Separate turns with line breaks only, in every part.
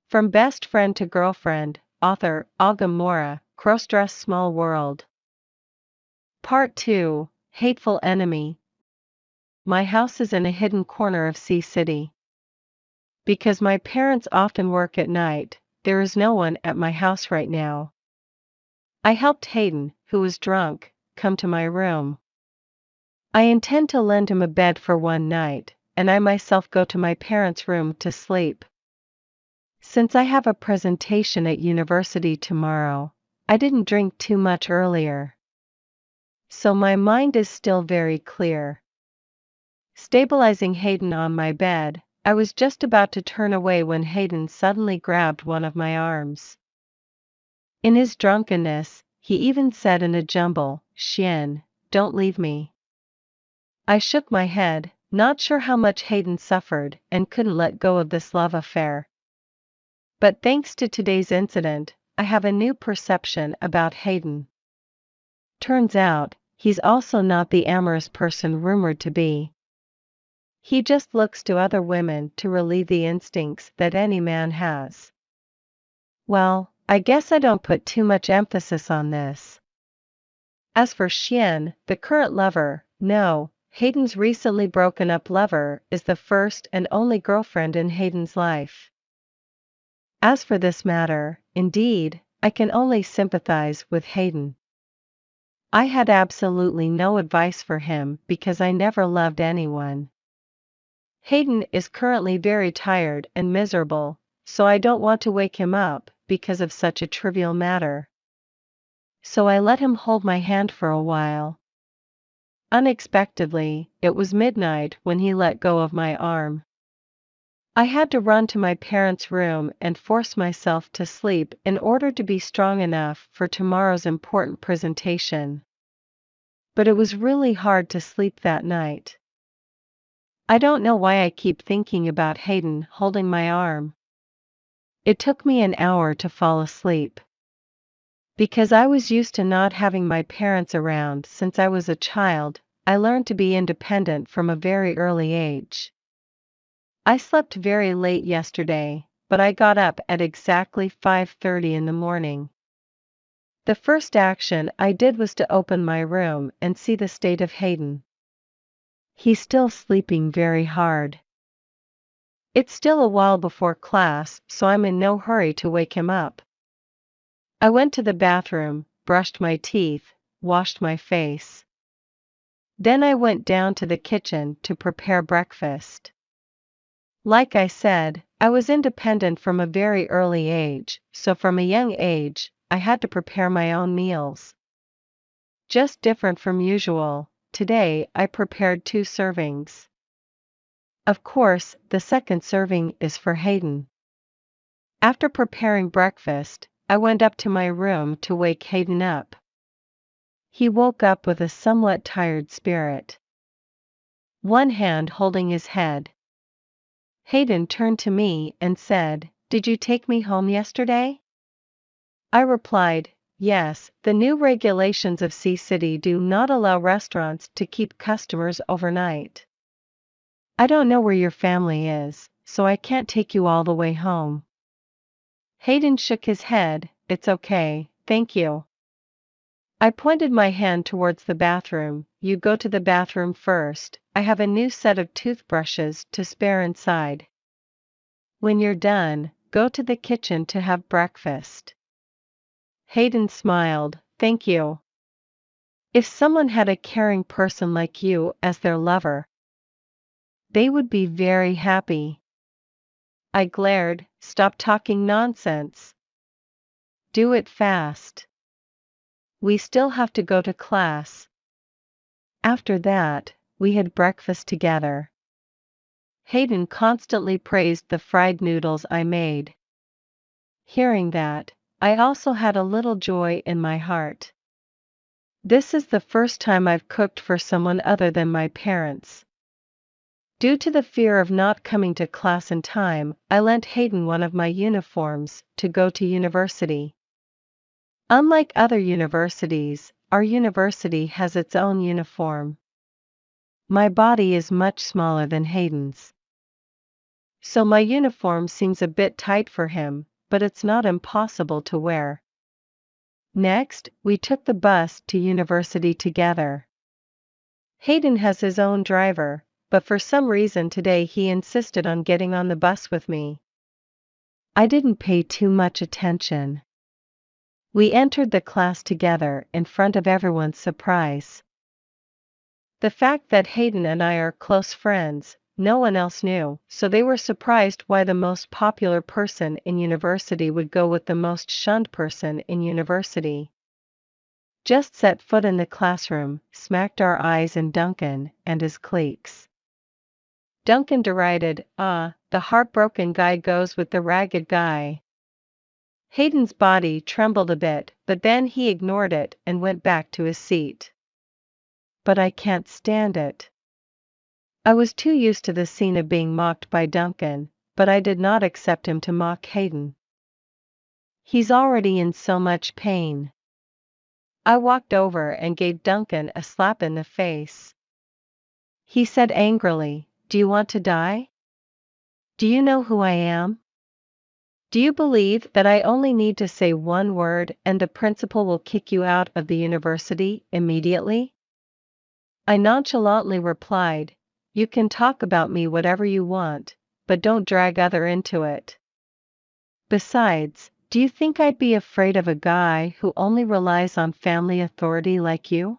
From Best Friend to Girlfriend, author Agam Mora, Crossdress Small World. Part 2, Hateful Enemy. My house is in a hidden corner of Sea City. Because my parents often work at night, there is no one at my house right now. I helped Hayden, who was drunk, come to my room. I intend to lend him a bed for one night, and I myself go to my parents' room to sleep. Since I have a presentation at university tomorrow, I didn't drink too much earlier. So my mind is still very clear. Stabilizing Hayden on my bed, I was just about to turn away when Hayden suddenly grabbed one of my arms. In his drunkenness, he even said in a jumble, "Xian, don't leave me." I shook my head, not sure how much Hayden suffered, and couldn't let go of this love affair. But thanks to today's incident, I have a new perception about Hayden. Turns out, he's also not the amorous person rumored to be. He just looks to other women to relieve the instincts that any man has. Well, I guess I don't put too much emphasis on this. As for Xian, the current lover, no, Hayden's recently broken up lover is the first and only girlfriend in Hayden's life. As for this matter, indeed, I can only sympathize with Hayden. I had absolutely no advice for him because I never loved anyone. Hayden is currently very tired and miserable, so I don't want to wake him up because of such a trivial matter. So I let him hold my hand for a while. Unexpectedly, it was midnight when he let go of my arm. I had to run to my parents' room and force myself to sleep in order to be strong enough for tomorrow's important presentation. But it was really hard to sleep that night. I don't know why I keep thinking about Hayden holding my arm. It took me an hour to fall asleep. Because I was used to not having my parents around since I was a child, I learned to be independent from a very early age. I slept very late yesterday, but I got up at exactly 5:30 in the morning. The first action I did was to open my room and see the state of Hayden. He's still sleeping very hard. It's still a while before class, so I'm in no hurry to wake him up. I went to the bathroom, brushed my teeth, washed my face. Then I went down to the kitchen to prepare breakfast. Like I said, I was independent from a very early age, so from a young age, I had to prepare my own meals. Just different from usual, today I prepared 2 servings. Of course, the second serving is for Hayden. After preparing breakfast, I went up to my room to wake Hayden up. He woke up with a somewhat tired spirit. One hand holding his head. Hayden turned to me and said, "Did you take me home yesterday?" I replied, "Yes, the new regulations of Sea City do not allow restaurants to keep customers overnight. I don't know where your family is, so I can't take you all the way home." Hayden shook his head, "It's okay, thank you." I pointed my hand towards the bathroom. "You go to the bathroom first, I have a new set of toothbrushes to spare inside. When you're done, go to the kitchen to have breakfast." Hayden smiled, "Thank you. If someone had a caring person like you as their lover, they would be very happy." I glared, "Stop talking nonsense. Do it fast. We still have to go to class." After that, we had breakfast together. Hayden constantly praised the fried noodles I made. Hearing that, I also had a little joy in my heart. This is the first time I've cooked for someone other than my parents. Due to the fear of not coming to class in time, I lent Hayden one of my uniforms to go to university. Unlike other universities, our university has its own uniform. My body is much smaller than Hayden's. So my uniform seems a bit tight for him, but it's not impossible to wear. Next, we took the bus to university together. Hayden has his own driver, but for some reason today he insisted on getting on the bus with me. I didn't pay too much attention. We entered the class together in front of everyone's surprise. The fact that Hayden and I are close friends, no one else knew, so they were surprised why the most popular person in university would go with the most shunned person in university. Just set foot in the classroom, smacked our eyes in Duncan and his cliques. Duncan derided, the heartbroken guy goes with the ragged guy. Hayden's body trembled a bit, but then he ignored it and went back to his seat. But I can't stand it. I was too used to the scene of being mocked by Duncan, but I did not accept him to mock Hayden. He's already in so much pain. I walked over and gave Duncan a slap in the face. He said angrily, "Do you want to die? Do you know who I am? Do you believe that I only need to say one word and the principal will kick you out of the university immediately?" I nonchalantly replied, "You can talk about me whatever you want, but don't drag others into it. Besides, do you think I'd be afraid of a guy who only relies on family authority like you?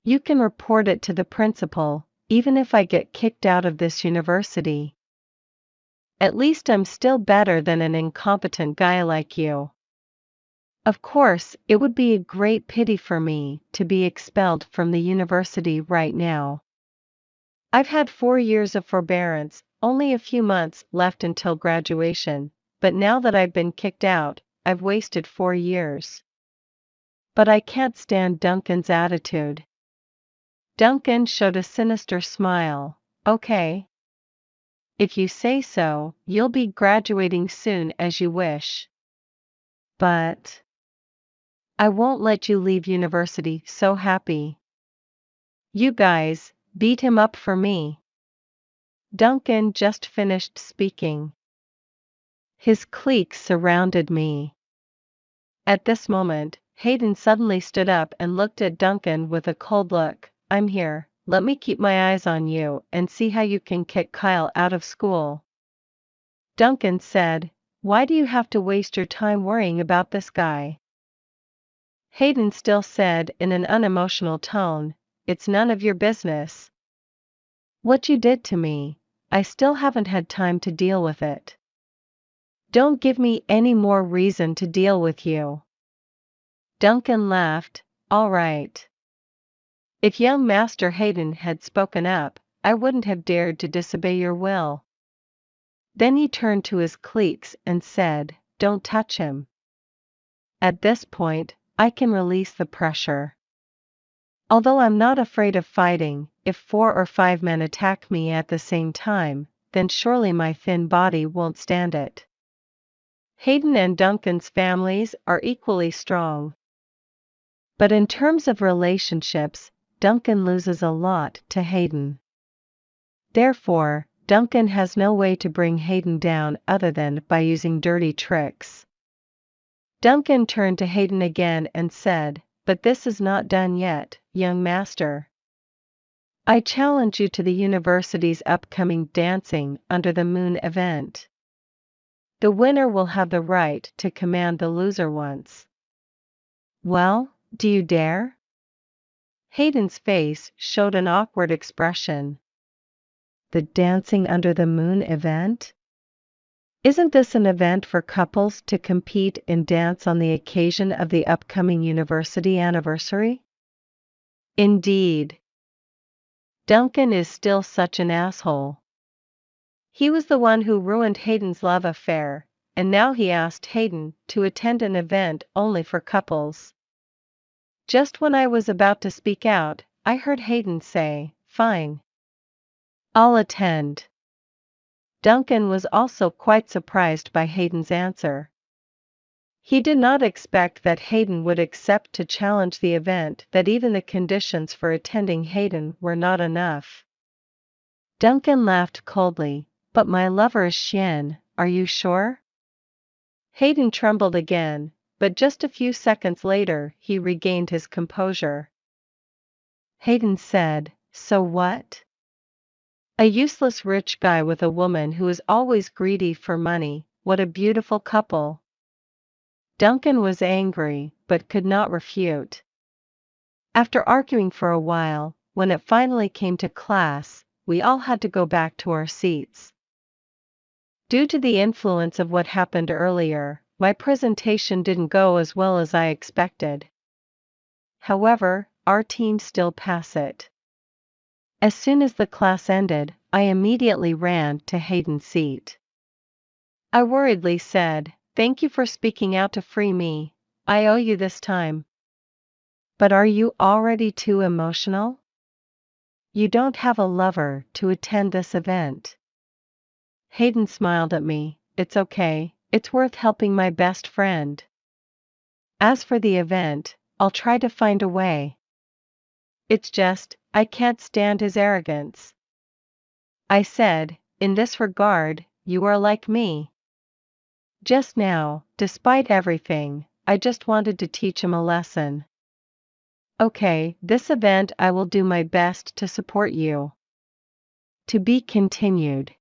You can report it to the principal, even if I get kicked out of this university. At least I'm still better than an incompetent guy like you. Of course, it would be a great pity for me to be expelled from the university right now. I've had 4 years of forbearance, only a few months left until graduation, but now that I've been kicked out, I've wasted 4 years. But I can't stand Duncan's attitude." Duncan showed a sinister smile. "Okay. If you say so, you'll be graduating soon as you wish. But I won't let you leave university so happy. You guys, beat him up for me." Duncan just finished speaking. His clique surrounded me. At this moment, Hayden suddenly stood up and looked at Duncan with a cold look. "I'm here, let me keep my eyes on you and see how you can kick Kyle out of school." Duncan said, "Why do you have to waste your time worrying about this guy?" Hayden still said in an unemotional tone, "It's none of your business. What you did to me, I still haven't had time to deal with it. Don't give me any more reason to deal with you." Duncan laughed. "All right. If young Master Hayden had spoken up, I wouldn't have dared to disobey your will." Then he turned to his cliques and said, "Don't touch him. At this point, I can release the pressure. Although I'm not afraid of fighting, if 4 or 5 men attack me at the same time, then surely my thin body won't stand it." Hayden and Duncan's families are equally strong. But in terms of relationships, Duncan loses a lot to Hayden. Therefore, Duncan has no way to bring Hayden down other than by using dirty tricks. Duncan turned to Hayden again and said, "But this is not done yet, young master. I challenge you to the university's upcoming Dancing Under the Moon event. The winner will have the right to command the loser once." "Well, do you dare?" Hayden's face showed an awkward expression. "The Dancing Under the Moon event? Isn't this an event for couples to compete in dance on the occasion of the upcoming university anniversary?" Indeed. Duncan is still such an asshole. He was the one who ruined Hayden's love affair, and now he asked Hayden to attend an event only for couples. Just when I was about to speak out, I heard Hayden say, "Fine. I'll attend." Duncan was also quite surprised by Hayden's answer. He did not expect that Hayden would accept to challenge the event, that even the conditions for attending Hayden were not enough. Duncan laughed coldly. But my lover is Shin, are you sure? Hayden trembled again, but just a few seconds later he regained his composure. Hayden said, so what? A useless rich guy with a woman who is always greedy for money, what a beautiful couple. Duncan was angry, but could not refute. After arguing for a while, when it finally came to class, we all had to go back to our seats. Due to the influence of what happened earlier, my presentation didn't go as well as I expected. However, our team still passed it. As soon as the class ended, I immediately ran to Hayden's seat. I worriedly said, thank you for speaking out to free me, I owe you this time. But are you already too emotional? You don't have a lover to attend this event. Hayden smiled at me, it's okay, it's worth helping my best friend. As for the event, I'll try to find a way. It's just, I can't stand his arrogance. I said, in this regard, you are like me. Just now, despite everything, I just wanted to teach him a lesson. Okay, this event I will do my best to support you. To be continued.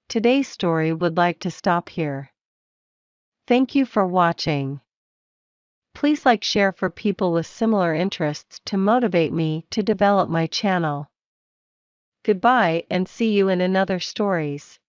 Today's story would like to stop here. Thank you for watching. Please like share for people with similar interests to motivate me to develop my channel. Goodbye and see you in another stories.